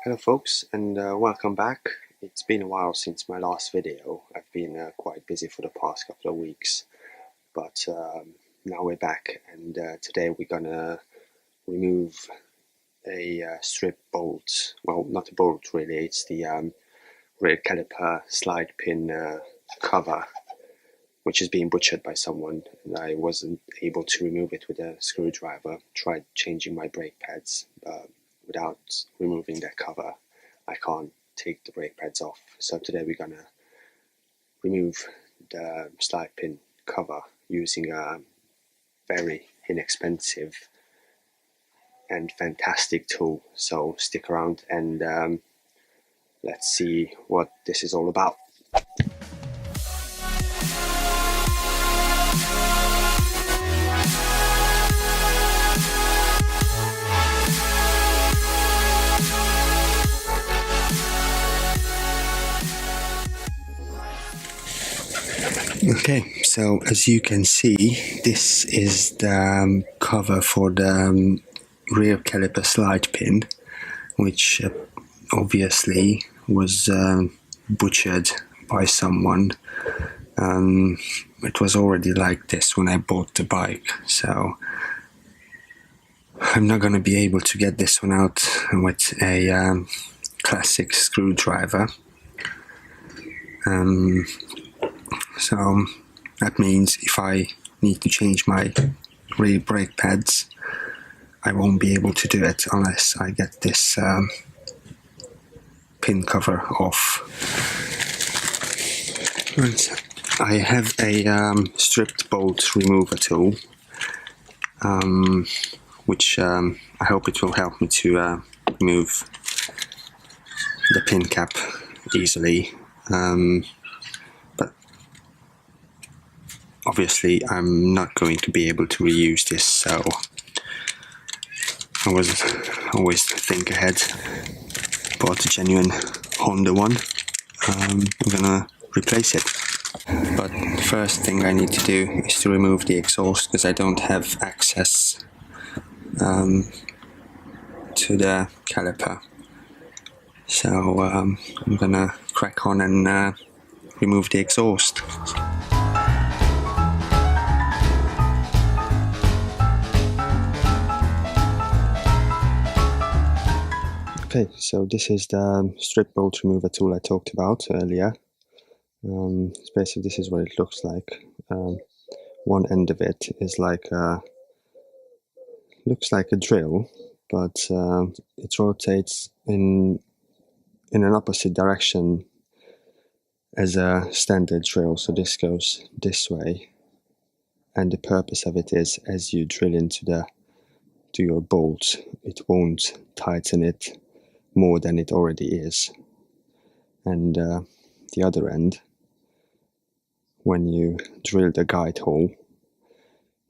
Hello folks, and welcome back. It's been a while since my last video. I've been quite busy for the past couple of weeks, but now we're back, and today we're gonna remove a strip bolt. Well, not a bolt really, it's the rear caliper slide pin cover, which is being butchered by someone, and I wasn't able to remove it with a screwdriver. Tried changing my brake pads, but without removing that cover, I can't take the brake pads off. So today we're gonna remove the slide pin cover using a very inexpensive and fantastic tool. So stick around and let's see what this is all about. Okay, so as you can see, this is the cover for the rear caliper slide pin, which obviously was butchered by someone. It was already like this when I bought the bike, so I'm not going to be able to get this one out with a classic screwdriver. So that means if I need to change my rear brake pads, I won't be able to do it unless I get this pin cover off. And I have a stripped bolt remover tool, which I hope it will help me to remove the pin cap easily. But obviously I'm not going to be able to reuse this, so I always think ahead. Bought a genuine Honda one. I'm gonna replace it. But first thing I need to do is to remove the exhaust, because I don't have access to the caliper. So I'm gonna crack on and remove the exhaust. Okay, so this is the strip bolt remover tool I talked about earlier. Basically this is what it looks like. One end of it is like looks like a drill, but it rotates in an opposite direction as a standard drill. So this goes this way, and the purpose of it is, as you drill into your bolt, it won't tighten it more than it already is. And the other end, when you drill the guide hole,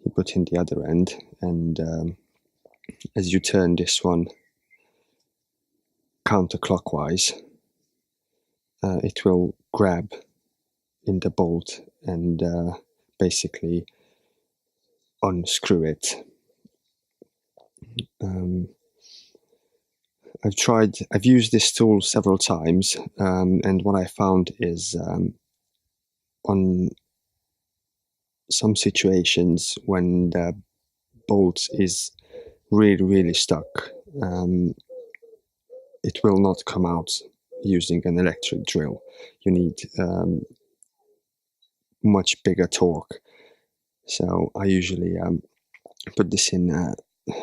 you put in the other end, and as you turn this one counterclockwise, it will grab in the bolt and basically unscrew it. I've used this tool several times, and what I found is on some situations when the bolt is really stuck, it will not come out using an electric drill. You need much bigger torque. So I usually put this in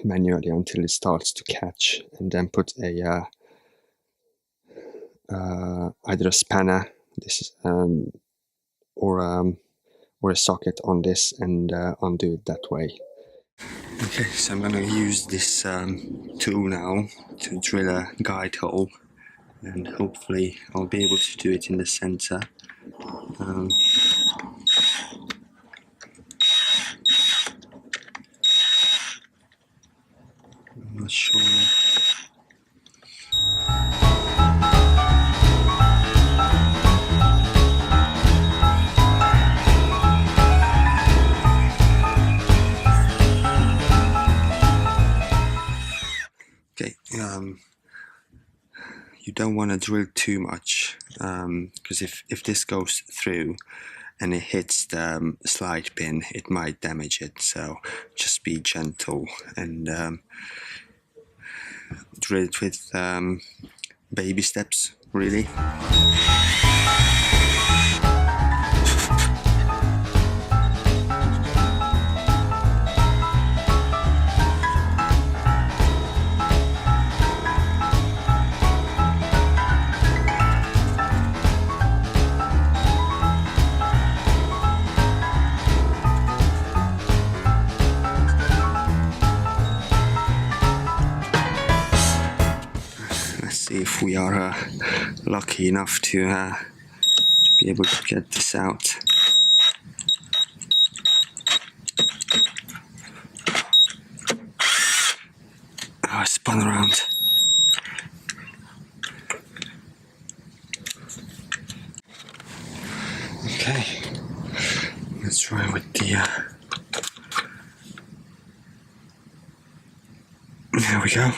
manually until it starts to catch, and then put a either a spanner, this is, or a socket on this, and undo it that way. Okay, so I'm going to use this tool now to drill a guide hole, and hopefully I'll be able to do it in the center. I'm not sure. Okay, you don't want to drill too much, because if this goes through and it hits the slide pin, it might damage it. So just be gentle and drill it with baby steps, really. If we are lucky enough to be able to get this out. Oh, I spun around. Okay, let's try with the... There we go.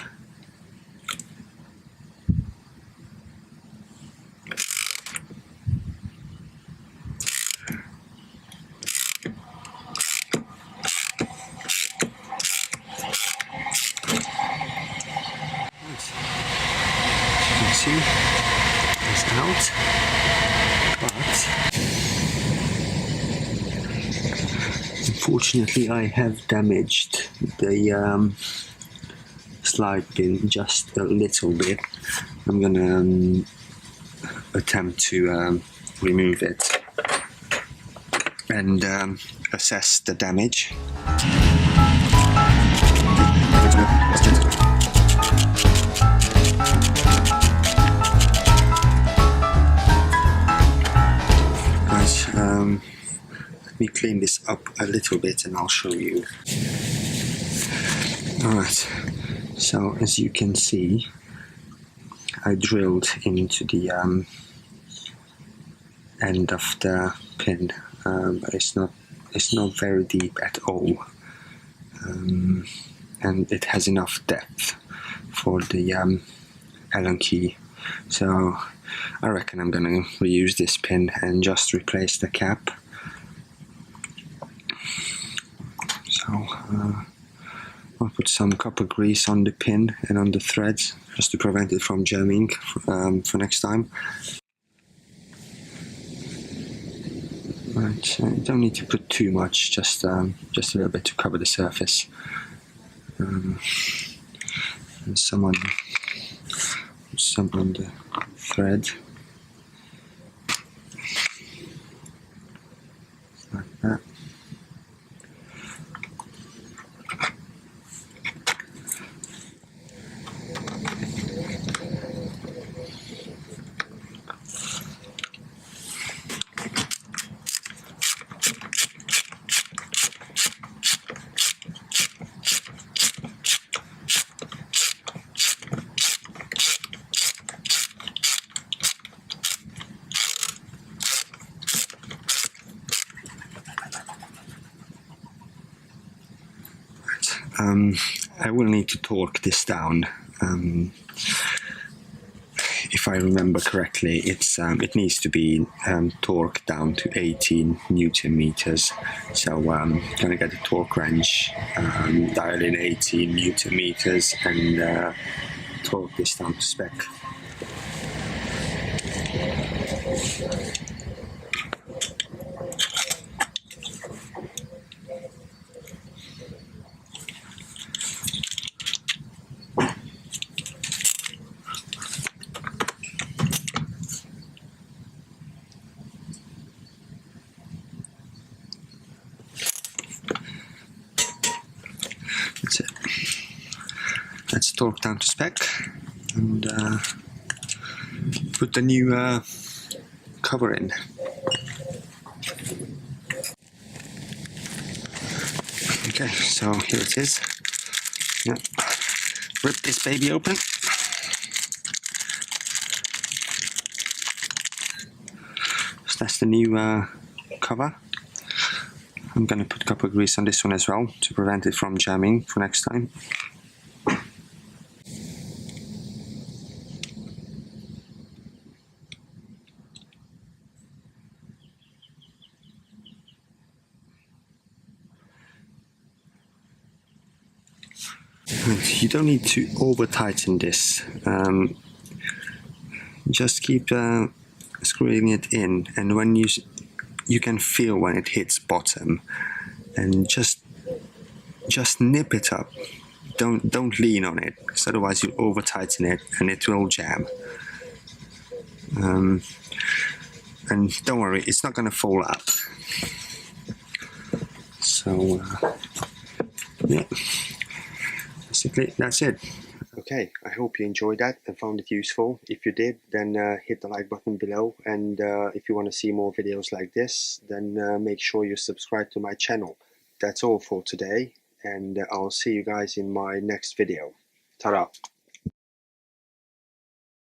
See, it's out, but unfortunately I have damaged the slide pin just a little bit. I'm gonna attempt to remove it and assess the damage. Let me clean this up a little bit and I'll show you. Alright, so as you can see, I drilled into the end of the pin, but it's not very deep at all, and it has enough depth for the Allen key. So I reckon I'm gonna reuse this pin and just replace the cap. So I'll put some copper grease on the pin and on the threads just to prevent it from jamming for next time. Right, you don't need to put too much, just a little bit to cover the surface. And some on the thread, like that. I will need to torque this down. If I remember correctly, it needs to be torqued down to 18 Newton meters. So I'm gonna get a torque wrench, dial in 18 Newton meters, and torque this down to spec. That's it. Let's torque down to spec and put the new cover in. Okay, so here it is. Yeah. Rip this baby open. So that's the new cover. I'm gonna put copper grease on this one as well to prevent it from jamming for next time. You don't need to over tighten this. Just keep screwing it in, and when you can feel when it hits bottom, and just nip it up. Don't lean on it, because otherwise you'll over tighten it and it will jam. And don't worry, it's not going to fall out. So yeah, basically that's it. Okay, I hope you enjoyed that and found it useful. If you did, then hit the like button below, and if you want to see more videos like this, then make sure you subscribe to my channel. That's all for today, and I'll see you guys in my next video. Ta-da!